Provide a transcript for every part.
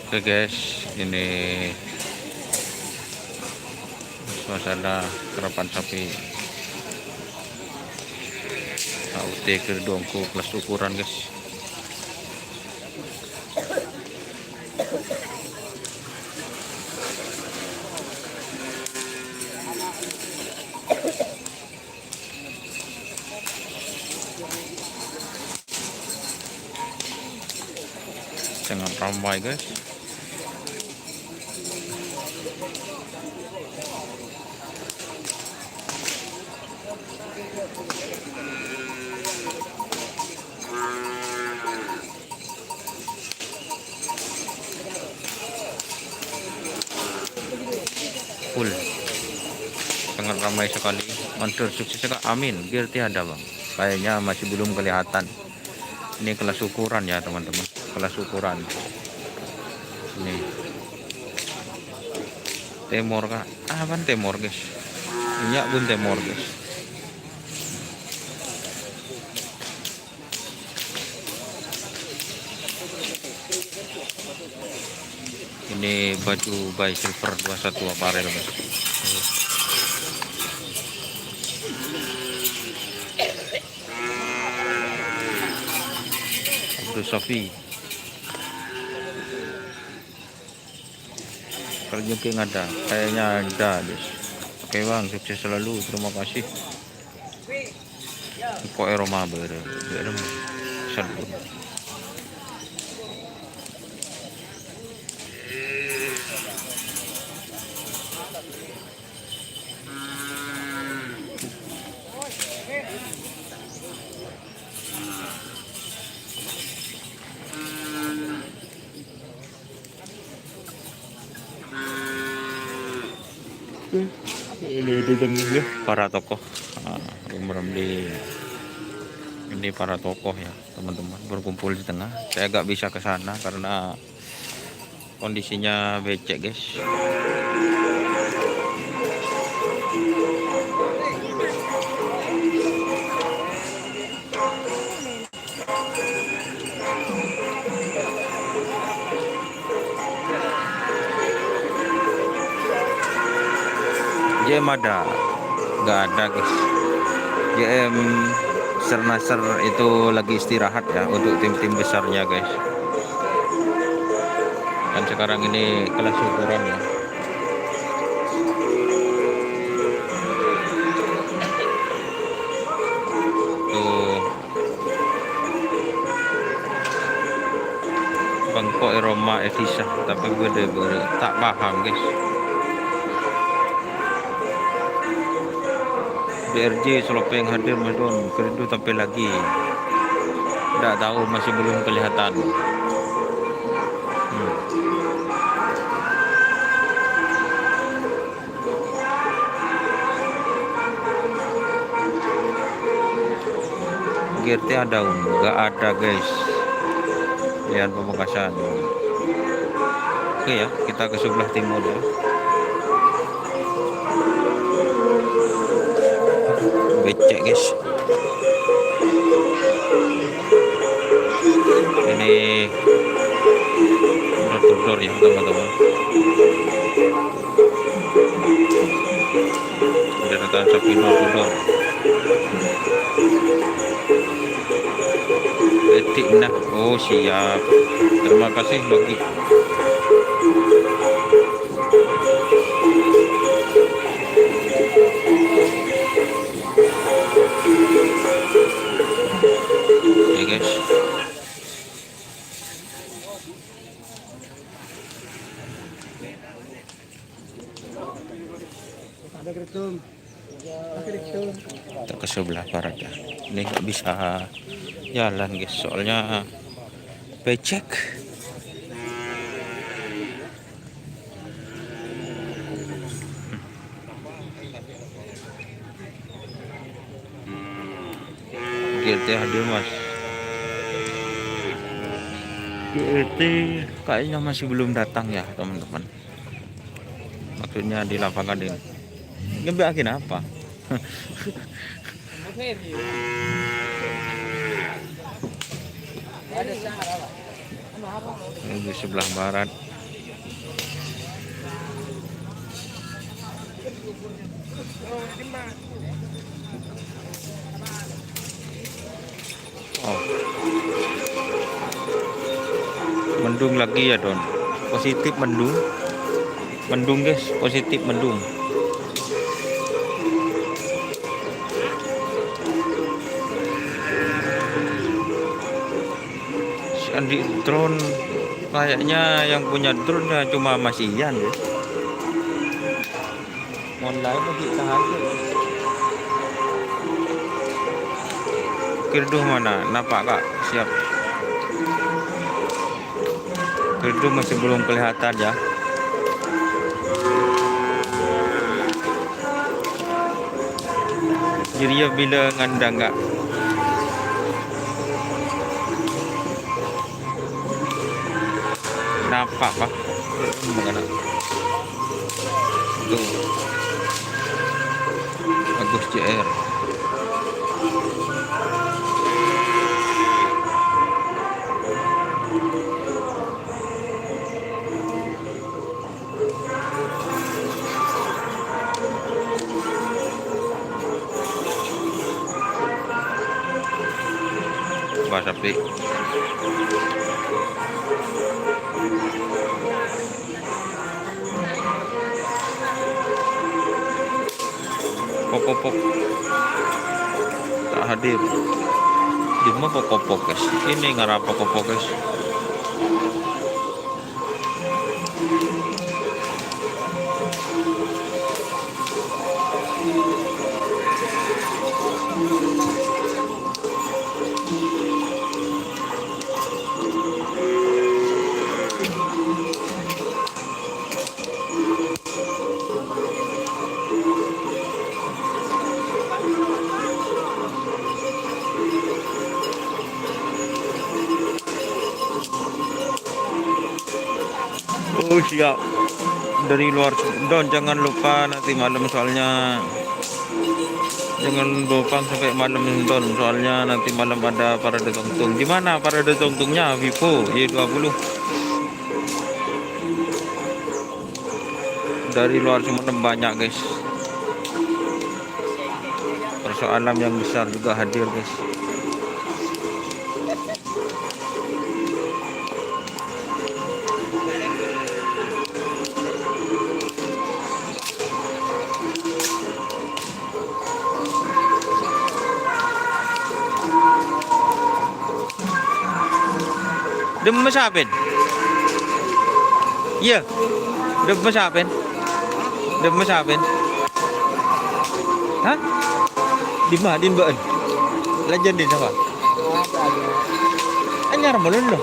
Oke guys, ini suasana karapan sapi AUT kedongku kelas ukuran guys. Sangat ramai guys. Full, sangat ramai sekali. Mantur sukses sekali, amin. Biar tiada bang, kayaknya masih belum kelihatan. Ini kelas ukuran ya teman-teman, kelas ukuran. Ini temor kak, apaan temor guys? Minyak pun temor guys. Ini baju by silver 21 aparel guys. Abdul Sofi. Kalau jengking ada, kayaknya ada guys. Oke bang, sukses selalu, terima kasih. Kok Roma berem salut. Ini di para tokoh, ini para tokoh ya teman-teman berkumpul di tengah. Saya nggak bisa ke sana karena kondisinya becek guys. JM ada, nggak ada guys. JM Sernasar itu lagi istirahat ya untuk tim-tim besarnya guys. Dan sekarang ini kelas ukuran ya. Tuh Bangkok Roma Evisa, tapi gue tak paham guys. BRJ Selopeng hadir Madon kerindu tampil lagi. Tidak tahu, masih belum kelihatan. GRT ada, nggak ada guys. Lihat Pamekasan. Oke ya, kita ke sebelah timur ya. Becek guys. Ini door ya teman-teman. Deretan sapi door. Etik nah. Oh siap. Terima kasih Logi. Oke guys. Kita ke sebelah barat ya. Ini nggak bisa jalan guys, soalnya becek. GRT hadir mas. GRT kayaknya masih belum datang ya teman-teman. Maksudnya di lapangan ini. Ngebakin apa? Ini di sebelah barat. Oh, mendung lagi ya Don. Positif mendung. Mendung guys, positif mendung. Si Andi drone kayaknya yang punya drone ya cuma Mas Ian ya. Online lagi aja. Kirduh mana? Nampak Kak? Siap. Kirduh masih belum kelihatan ya. Jadi ya bila ngandang Kak. Nampak Pak? Mana? Tuh. Bagus JR. Bahasa P. Pok-pok tak hadir. Di mana pok-pok guys? Ini ngarap pok-pok guys. Oh siap. Dari luar Don, jangan lupa nanti malam soalnya. Jangan lupa sampai malam Don, soalnya nanti malam ada parade tungtung. Di mana parade tungtungnya? Vivo Y20. Dari luar Sumeneb banyak guys. Persoalan yang besar juga hadir guys. Dem masapin? Iya. Dem masapin? Dem masapin? Hah? Di mana? Di Mbak? Lajan di apa? Anyar malun loh.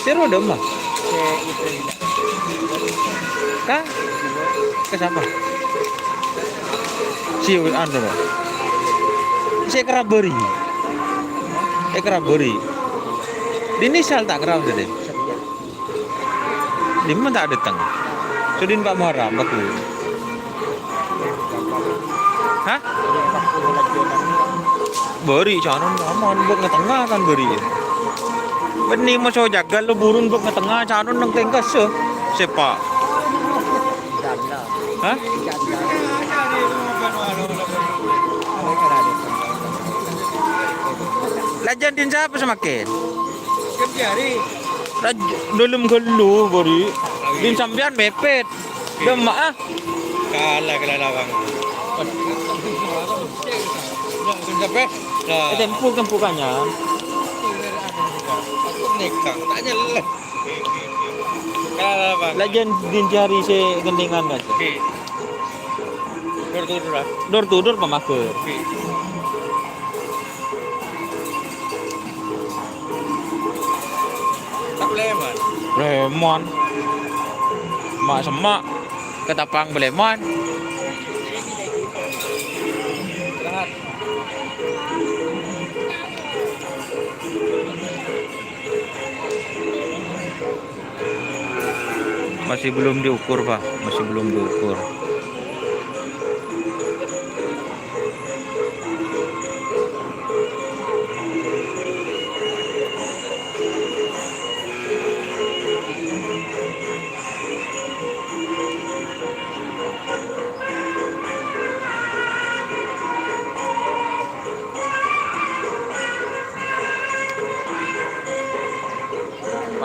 Seru ada mah. Kah? Ke siapa? Si anu loh. Si keraberi. Keraberi. Dini sal tak kerap deh. Di mana tak datang? Sudin Pak Muharram baku. Hah? Beri canon aman buat ngetengah kan beri. Benih mau coba jaga lo burun buat ngetengah canon nang tengkas se. Sepak. Hah? Lajan din siapa semakin? Kemjari. Dalam gelu beri. Din sampean mepet. Demak ah. Kalah lawang. Sampai. Tempukannya. Aku nekang, tanya lah. Kalah lawang. Lajan din cari se gendingan kan. Door to door pemaker. Lemon. Mak semak ketapang belemon. Masih belum diukur Pak, masih belum diukur.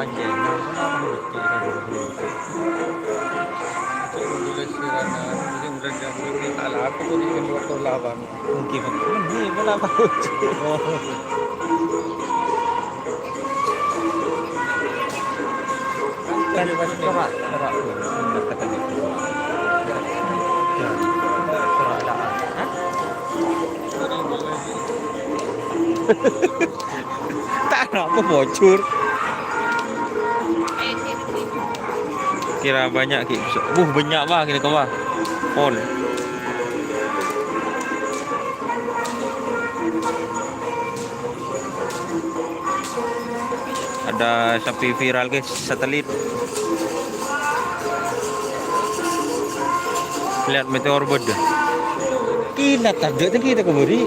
panjang. Nah, kenapa betul kan dulu? Udah sirana, mungkin udah jam lebih salah. Aku tuh di waktu lawan. Mungkin ini bola baut. Kan corak corak benar kata gitu. Ya, corak ada. Hah? Tak apa bocor. Kira banyak ki. Banyak bah kini kau bah. Pol. Ada sapi viral guys, satelit. Lihat meteor bird. Kilat ada tu kita keburi.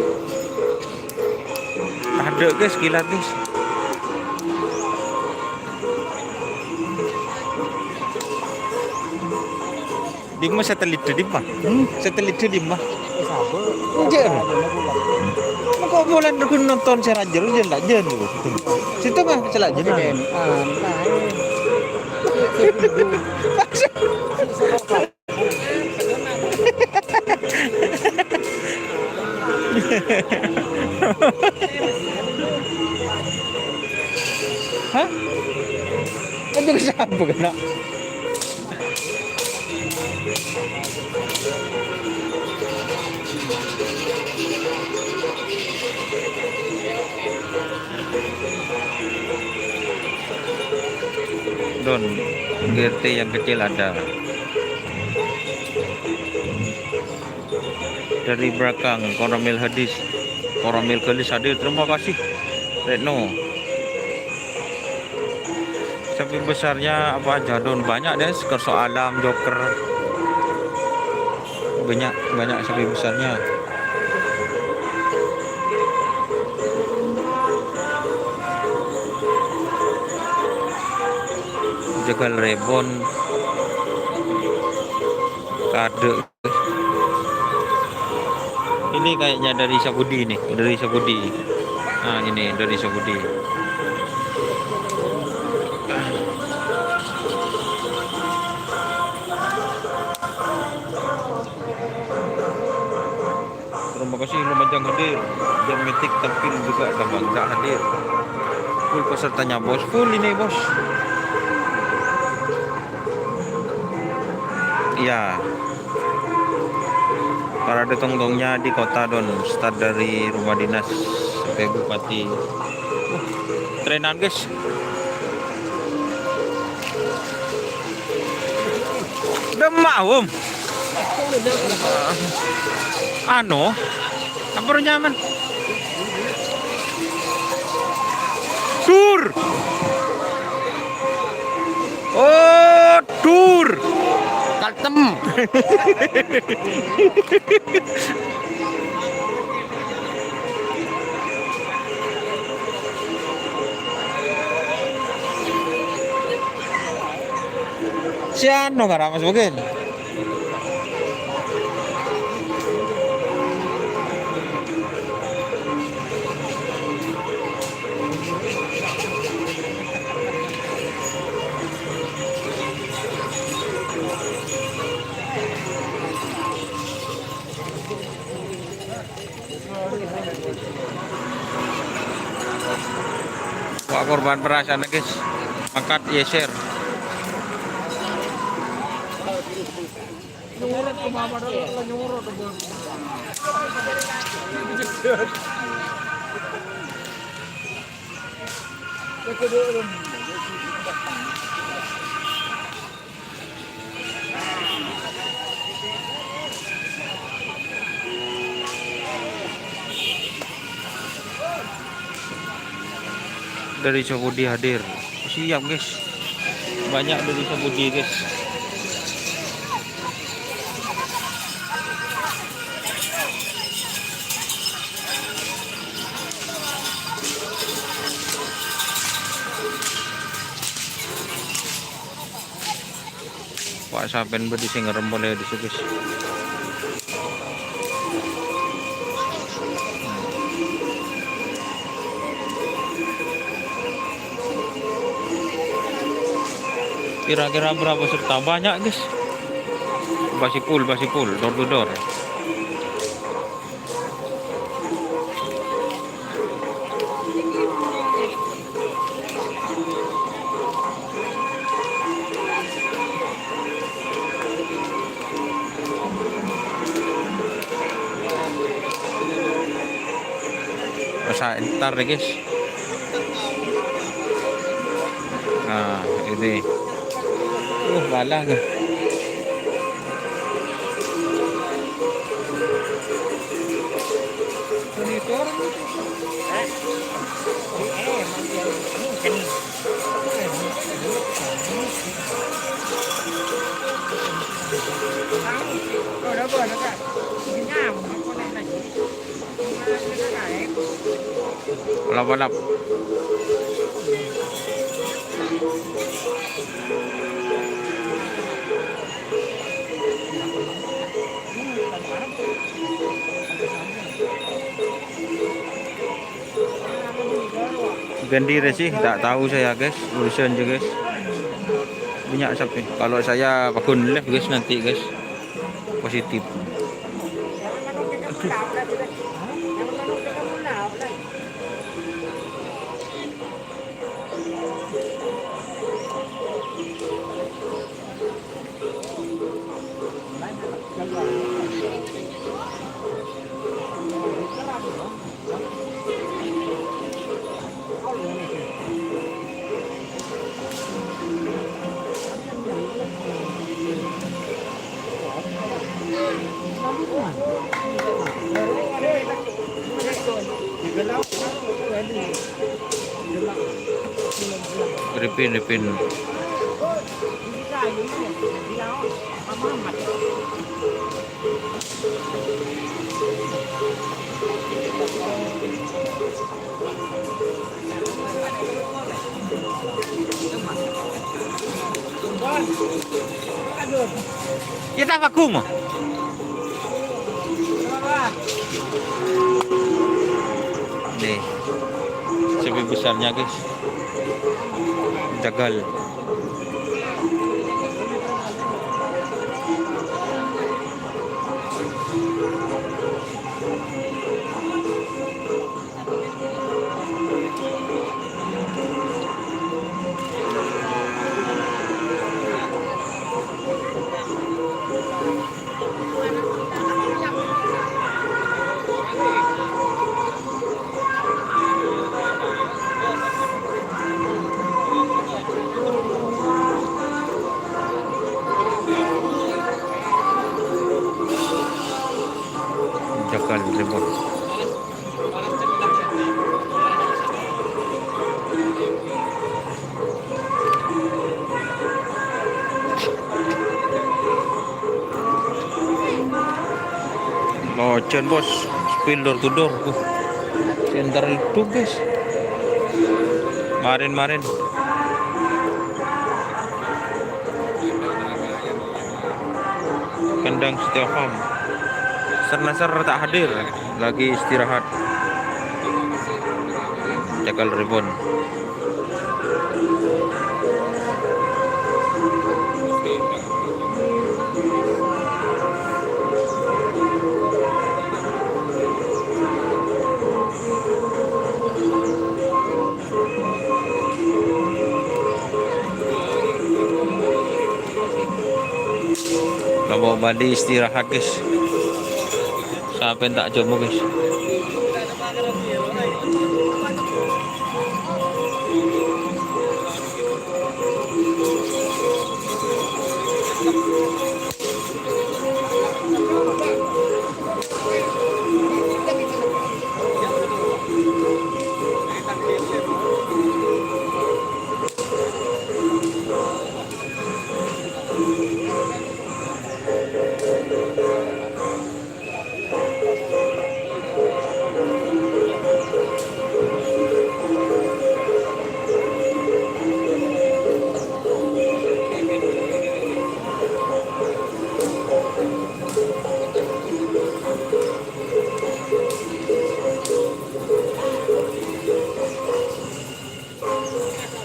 Ada guys kilat guys. Di mana satelit tu di mana? Satelit tu di mana? Jen. Kau boleh nonton secara jeru jen lah jen. Situ kan celak jen. Hah? Kan juga siapa kena? Don, GT yang kecil ada. Dari belakang Koramil Hadis, Koramil Gelis hadir. Terima kasih Retno. Sapi besarnya apa aja Don? Banyak deh, Kerso Alam, Joker. Banyak sapi besarnya. Jegal Rebon, kade. Ini kayaknya dari Sabudi nih, dari Sabudi. Nah ini dari Sabudi. Terima kasih Lumajang hadir. Jamatik tampil juga ada Bangga hadir. Full pesertanya bos, full ini bos. Iya. Parade tongtongnya di kota Don, start dari rumah dinas sampai bupati. Trenan guys. Demak om. Ano? Apa nyaman? Tur. Oh, tur. Kaltem. Si ano ka ramas bagin? Pak korban perasaan guys, angkat yeser. Dari Sabudi hadir. Siap guys. Banyak dari Sabudi guys. Pak Saben bedi sing ngerembol di situ guys. Kira-kira berapa serta? Banyak guys. Basi full, door to door. Masa ntar deh guys. Nah ini. Balah ke. Monitor. Đó vừa nó cả cái nhà của nó con này Balap-balap. Ganti sih, tak tahu saya guys, urusan aja guys. Banyak sapi. Kalau saya pakun left guys nanti guys, positif. Ripin. Ya tak vakum. Nih, sapi besarnya guys. Jagal. Jagal ribut. Locen bos, spill door to door. Center itu guys. Marin. Kandang setiap ham. Nasar tak hadir, lagi istirahat. Jagal ribon. Bawa Bali istirahat guys. Sampai tak jomo guys.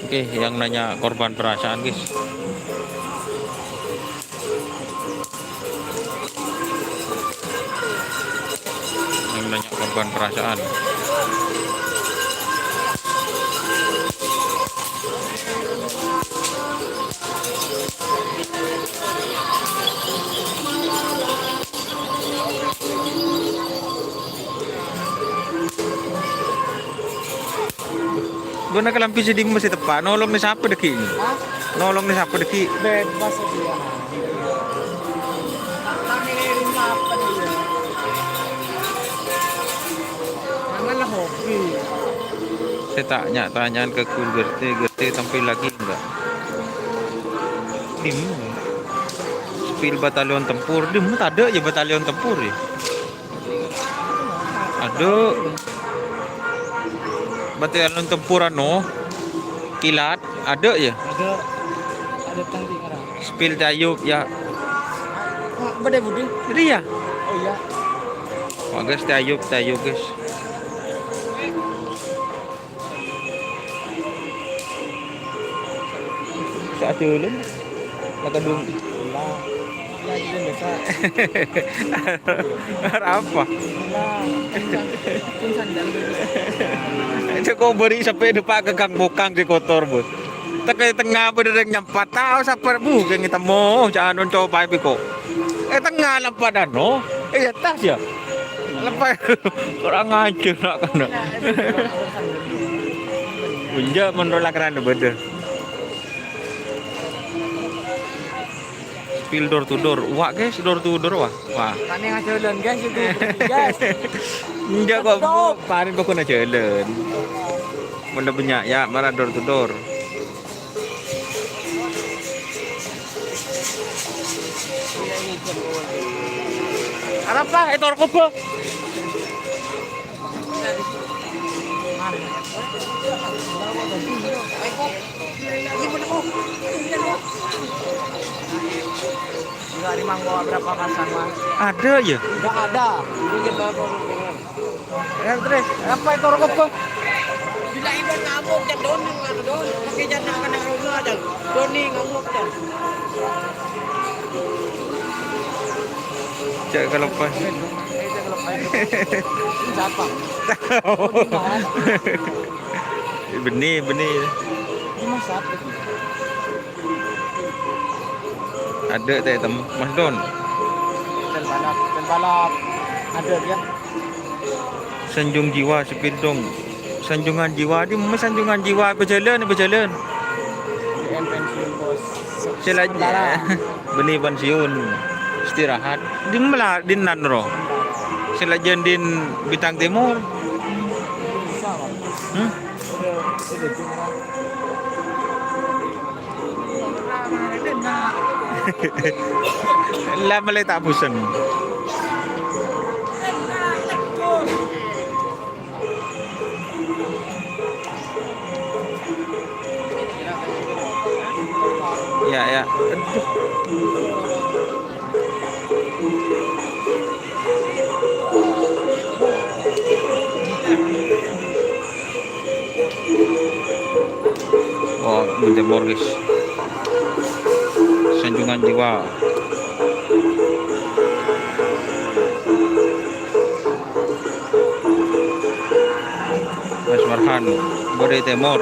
Oke, yang nanya korban perasaan guys. banyak korban perasaan. Gue nak lampi seding masih tepat. Nolong ni siapa deki ni? Hah? Nolong ni siapa deki? Bebas aja. Kami rumah apa dia? Janganlah hobi. Saya tanyaan ke kul Gerti tampil lagi enggak? Dim. Spill batalion tempur, dim tak ada je batalion tempur je. Ada. Batalion tempur anu kilat ada je. Ada tangki sekarang. Spill Dayub ya. Bade budi. Jadi ya. Oh iya. Wah guys, Dayub guys. Sa tulun. Nakadung. Lah. Lagi dia biasa. Apa? Lah. Pun sandal. Itu kau beri sampai depan ke kang bokang di kotor bos. Tekai tengah berdeng nyampat tahu siapa bukan kita mau jangan coba piko. Tengah lampat dano. Tas ya. Lampat orang aja nak kena. Bunja menolak kerana beda. Spill door to door. Wah guys, door to door wah. Wah. Kami ngajalan guys itu guys. Enggak kok, parin kok kena jalan. Mana banyak ya, mana door to door. Apa? Itu orang apa? Enggak di Manggo berapa pasang mas? Ada ya? Enggak ada. Ini kita terus apa itu orang apa? Bila ibu ngamuk dan doni kan don, pakai jana kena rumah aja. Doni ngamuk dan. Cek kalau pas. Siapa? Benih. Ini siapa? Ada tak tem Mas Don? Dan balap. Ada dia. Sanjung jiwa sepindong. Sanjungan jiwa di mana sanjungan jiwa berjalan. DM pensiun bos. Selajah benih pensiun istirahat. Di mana di Nanro? Selajan din Bintang Timur. Bisa Pak. Udah jumlah. Lah malay tapusan. Ya. Oh, Bintang Morgis. Sanjungan jiwa. Mas Marhan, Bodai Timur.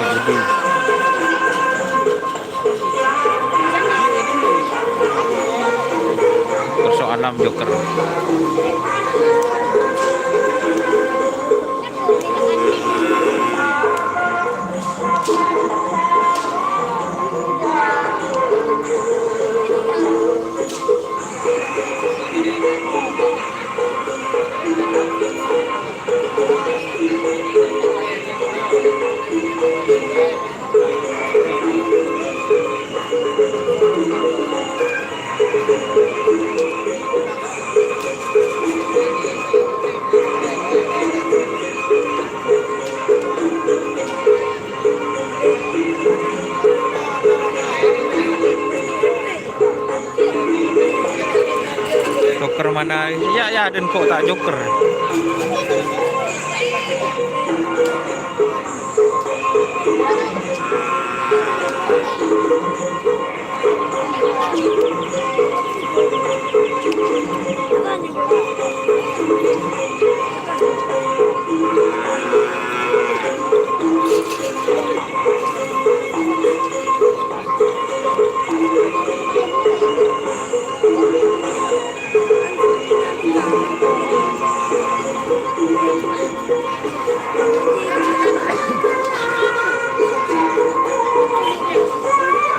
si Budi. Persoalan Joker. Joker mana? Ya dan kok tak Joker.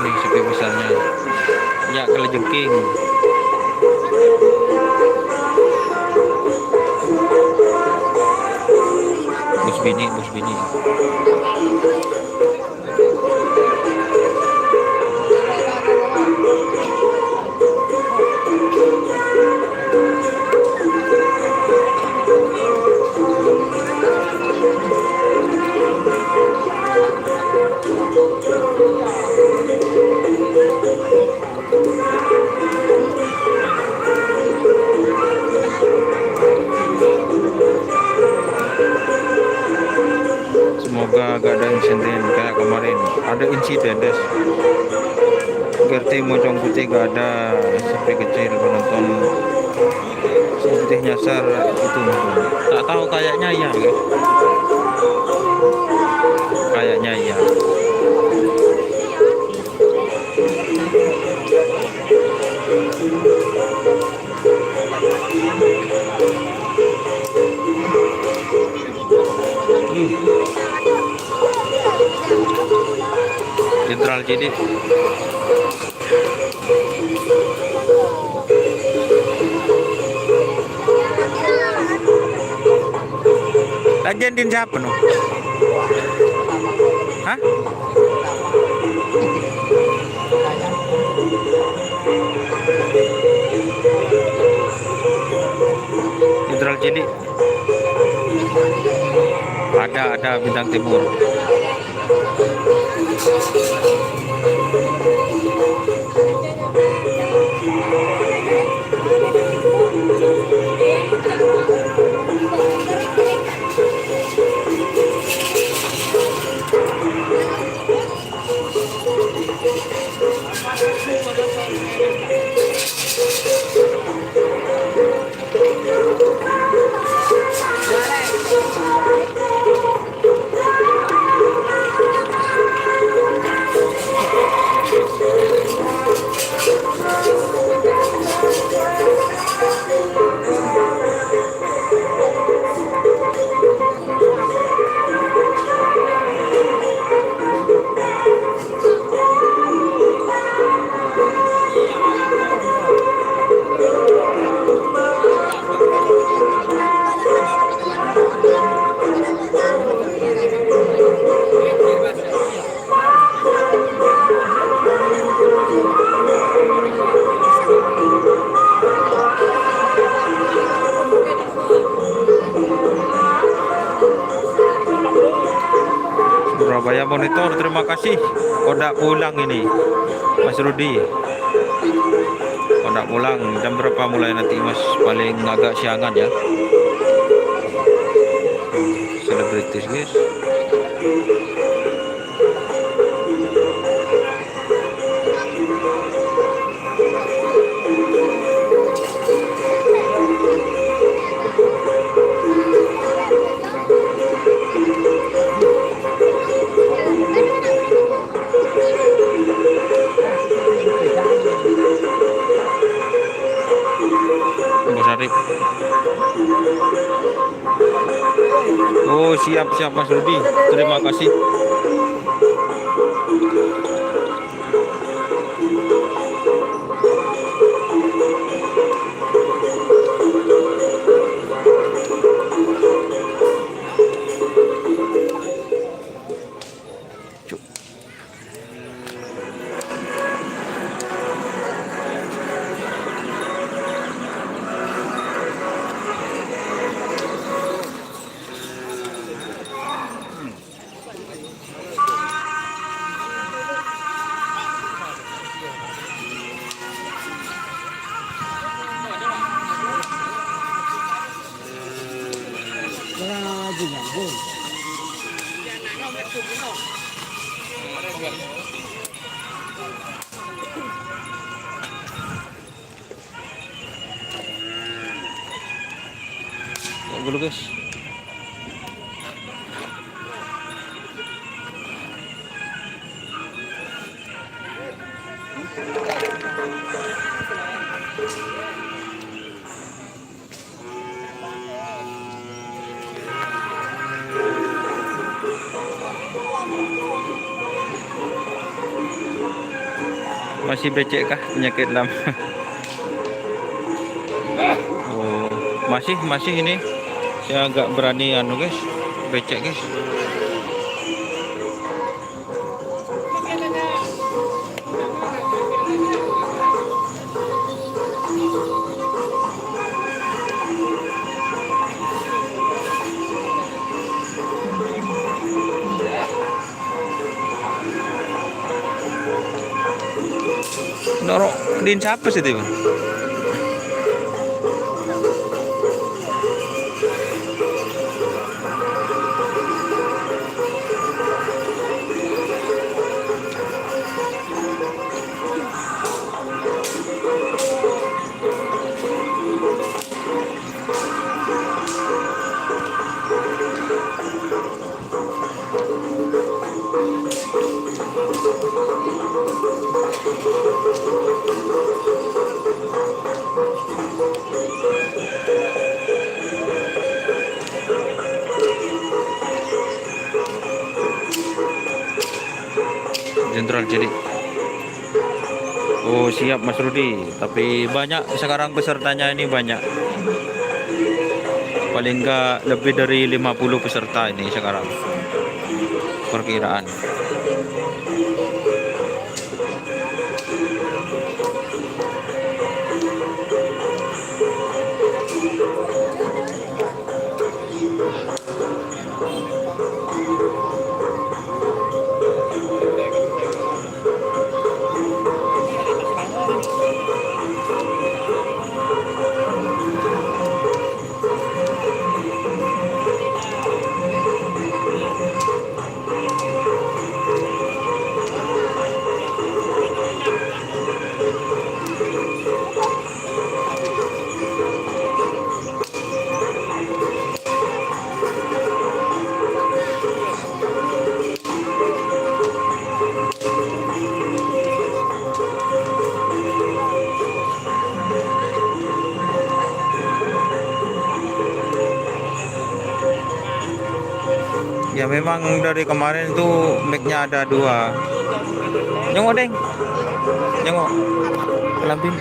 Ini sepi misalnya. Ya kelejengking. Bus bini. Semoga gak ada insiden kayak kemarin. Ada insiden des. Gerti Mojong Putih gak ada sampai kecil penonton putih nyasar itu. Tak tahu kayaknya ya. Kayaknya ya. Jenderal jadi lagian din siapa no? Hah? Jenderal jadi ada Bintang Timur. Surabaya Monitor, terima kasih. Kodak pulang ini, Mas Rudi. Kodak pulang. Jam berapa mulai nanti Mas? Paling agak siangan ya. Selebritis guys. siap Mas Rudi. Terima kasih. Cuk. Lagi nyambung. Dulu guys. Masih becek kah penyakit lama? Oh, masih ini. Saya agak berani anu guys, becek guys. Norok din siapa sih itu? Jenderal jadi. Oh siap Mas Rudi. Tapi banyak sekarang pesertanya ini banyak. Paling enggak lebih dari 50 peserta ini sekarang. Perkiraan. Ya memang dari kemarin itu mic-nya ada 2. Nyongok deng. Nyongok. Kelambin.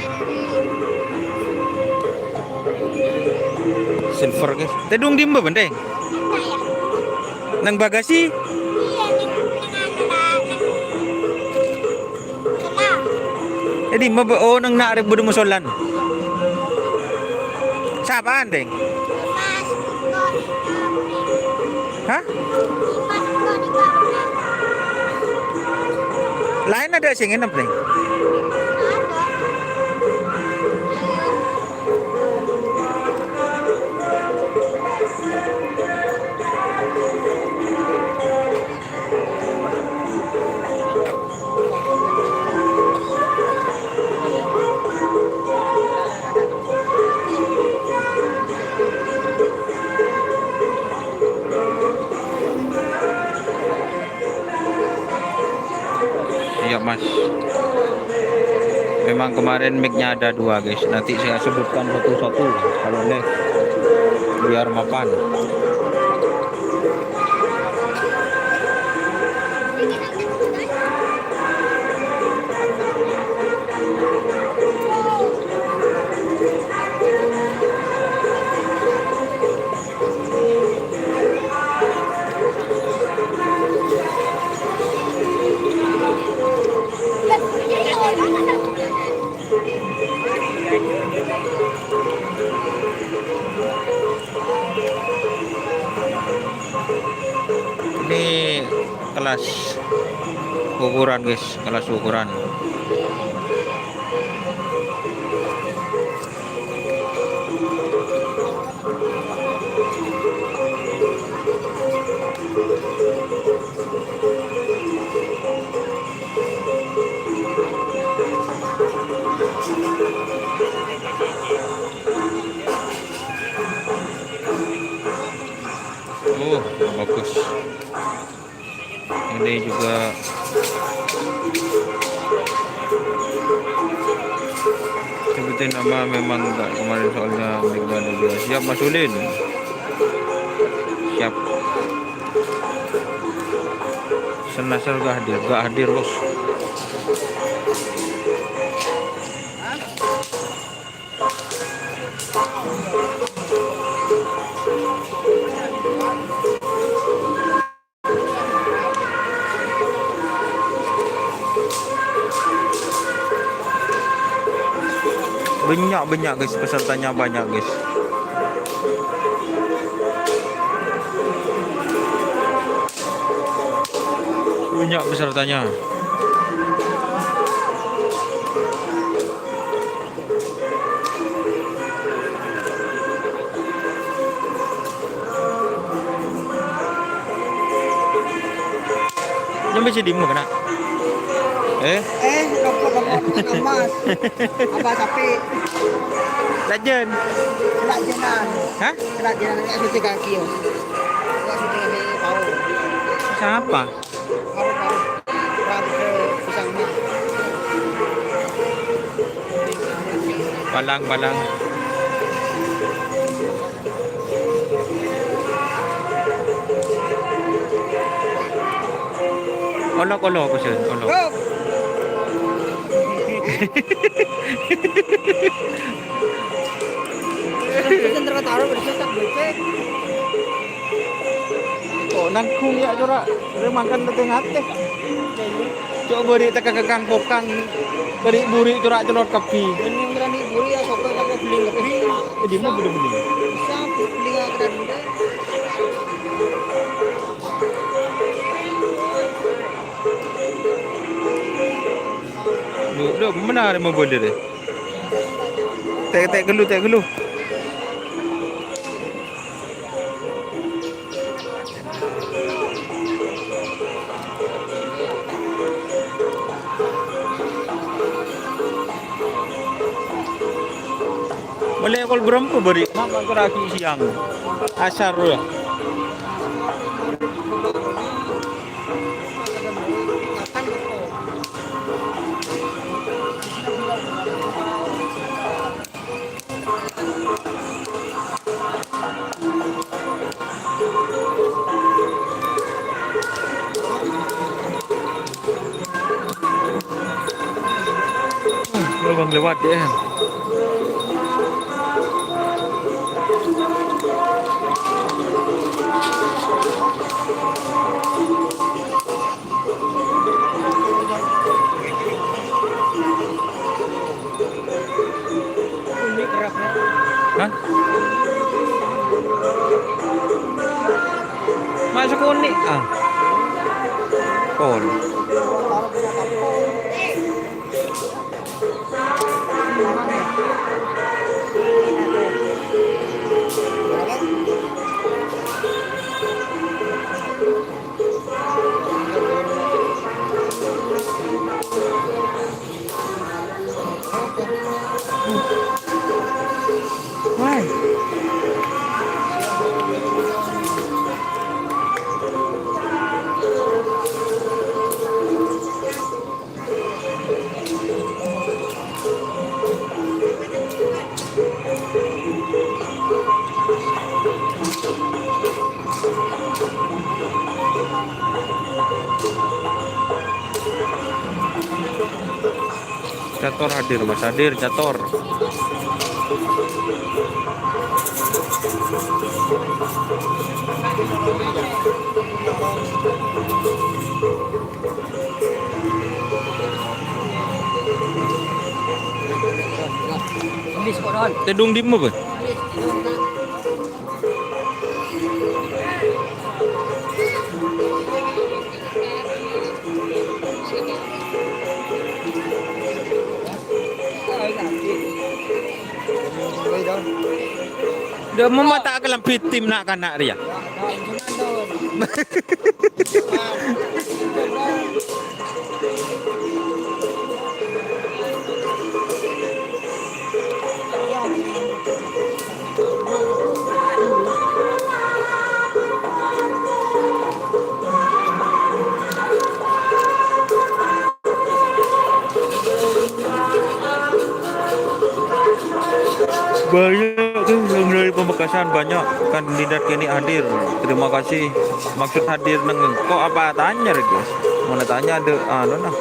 Silver guys. Tedung dimba bendeng. Nang bagasi. Jadi oh nang naarip budu musolan. Siapa deng? Hah? Lain ada sing nginep nih. Iya mas. Memang kemarin mic-nya ada 2 guys. Nanti saya sebutkan satu-satu kalau live biar mapan. kelas ukuran guys, kelas ukuran. Oh, bagus. Ini juga sebutin nama memang enggak kemarin soalnya Megawati juga. Siap Mas Ulin. Siap. Senasar gak hadir bos. Banyak guys, pesertanya banyak guys. Banyak pesertanya. Nyampe si Dimu kena. Kapok emas. Abah sapi. Lajen. Kelajenan. Hah? Kelajenan yang suci kaki yo. Enggak suci kaki tahu. Siapa? Paru-paru. Paru ke pisang emas. Balang. Olok apa sih? Olok. Center taruh bercetak becek. Oh, nangkung ya corak. Makan tengah teh. Coba beri teka kekang kokang. Beri buri corak celor kapi. Ini berani buri ya sokol apa beli lebih. Di mana beli? Bisa beli keran muda. Duh, mana ada mau bodoh deh. Tek gelu. Boleh kol berapa beri? Mama keraki siang. Asar ya. Bang lewat ya. Ini kerapnya. Hah? Masuk unik ah. Kon. Why? Cator hadir, Mas hadir, Cator. Habis kok don. Tedung di mana? Dia memata kelam pitim nak kanak dia. Banyak tuh yang dari Pamekasan, banyak kandidat kini hadir. Terima kasih. Maksud hadir neng kok apa tanya guys? Mana tanya ada nah.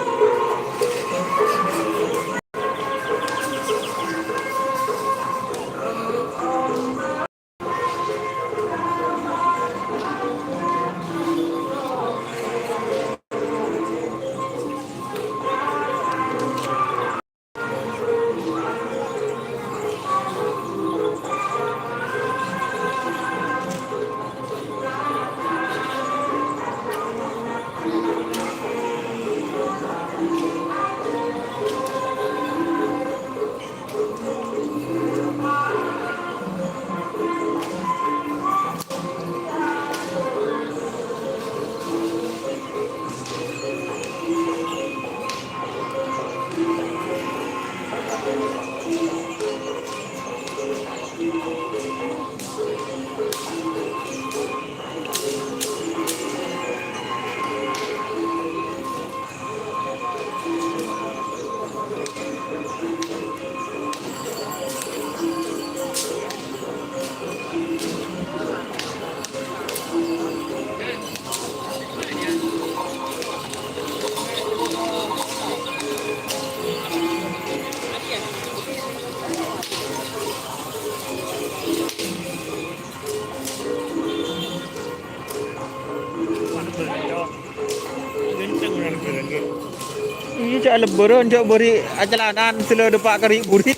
Iya cak lebaran cak beri acalanan sila depak kari burit.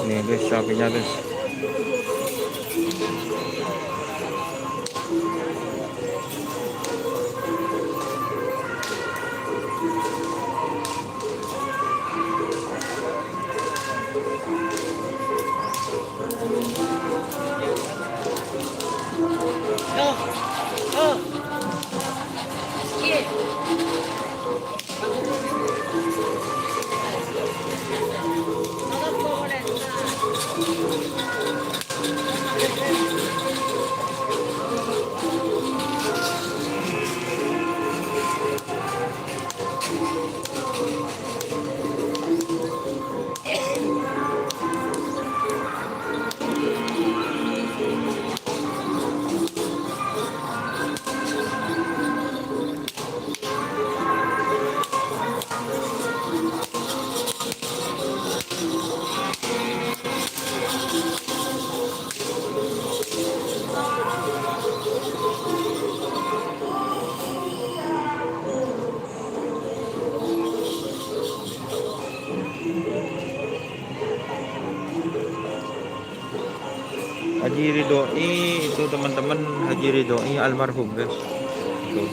Nih guys, sapinya guys. Haji Ridhoi itu teman-teman, Haji Ridhoi almarhum guys. Itu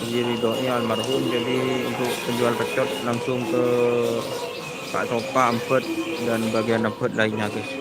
Haji Ridhoi almarhum, jadi untuk penjual pecel langsung ke Pak Sopa Empet dan bagian Empet lainnya guys.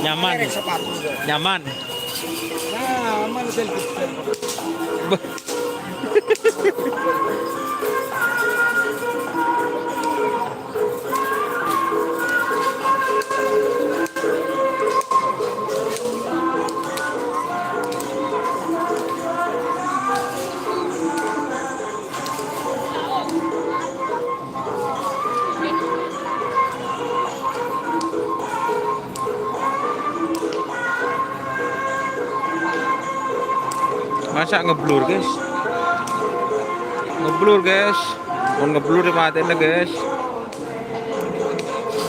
Nyaman, nyaman. Nah, aman selfie. Masa ngeblur guys? Ngeblur guys. Mau ngeblur dimatiin lah guys.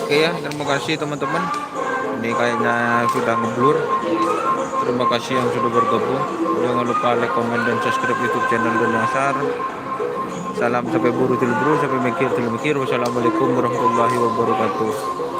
Oke ya, terima kasih teman-teman. Ini kayaknya sudah ngeblur. Terima kasih yang sudah bergabung. Jangan lupa like, comment, dan subscribe YouTube channel Don Nasar. Salam sampai buru til buru, sampai mikir til mikir. Wassalamualaikum warahmatullahi wabarakatuh.